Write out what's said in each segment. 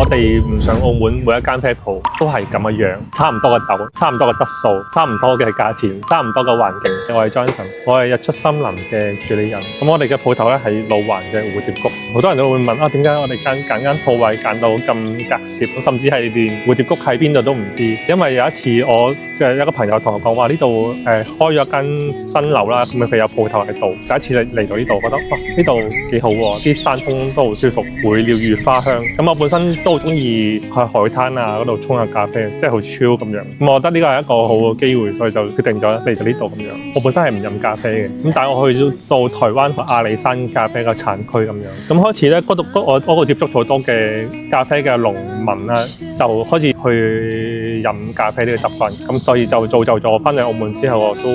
我哋唔想澳門每一間啡鋪都係咁嘅樣，差唔多嘅豆，差唔多嘅質素，差唔多嘅價錢，差唔多嘅環境。我係 Johnson， 我係日出森林嘅主理人。咁我哋嘅鋪頭咧喺路環嘅蝴蝶谷，好多人都會問啊，點解我哋揀間鋪位揀到咁隔涉，甚至係連蝴蝶谷喺邊度都唔知。因為有一次我嘅一個朋友同我講話呢度開咗間新樓啦，咁佢有鋪頭喺度。第一次嚟到呢度，覺得呢度幾好喎，啲山風都好舒服，會鳥語花香。咁我本身都好中意去海灘啊嗰度沖下咖啡，即係好 chill 咁樣。咁我覺得呢個係一個好嘅機會，所以就決定咗嚟到呢度咁樣。我本身係唔飲咖啡嘅，咁但係我去到台灣阿里山咖啡嘅產區咁樣。咁開始咧，我嗰度接觸好多嘅咖啡嘅農民啦，就開始去飲咖啡呢個習慣。咁所以就造就咗我翻嚟澳門之後，我都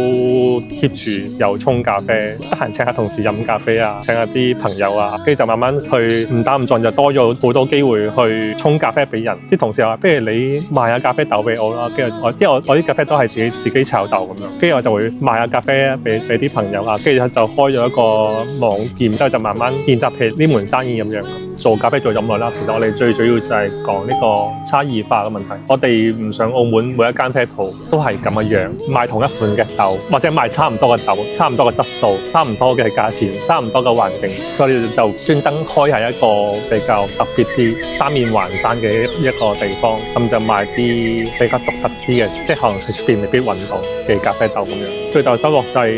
keep 住有沖咖啡，得閒請下同事飲咖啡啊，請下啲朋友啊，跟住就慢慢去誤打誤撞就多咗好多機會去沖咖啡俾人。啲同事話：不如你賣下咖啡豆俾我啦。跟住我啲咖啡都係自己炒豆咁樣，跟住我就會賣下咖啡俾啲朋友啊。跟住就開咗一個網店，之後就慢慢建立起呢門生意咁樣。做咖啡做咁耐啦，其實我哋最主要就係講呢個差異化嘅問題。我哋唔想澳門每一間啡鋪都係咁嘅樣，賣同一款嘅豆，或者賣差唔多嘅豆，差唔多嘅質素，差唔多嘅價錢，差唔多嘅環境，所以就專登開喺一個比較特別啲、三面環山嘅一個地方，咁就賣啲比較獨特啲嘅，即係可能喺出邊未必揾到嘅咖啡豆咁樣。最大收穫就係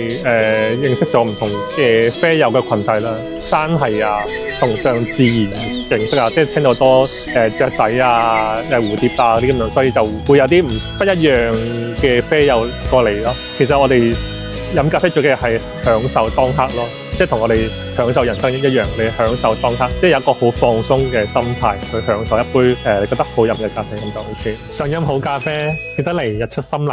認識咗唔同嘅啡友嘅群體啦，山系啊，崇尚自然形式啊，即係聽到多雀仔啊、蝴蝶啊嗰啲咁樣，所以就會有啲不一樣嘅啡友過嚟咯。其實我哋飲咖啡最緊要係享受當刻咯，即係同我哋享受人生一樣，你享受當刻，即係有一個好放鬆嘅心態去享受一杯你覺得好飲嘅咖啡咁就 OK。想飲好咖啡，記得嚟日出森林。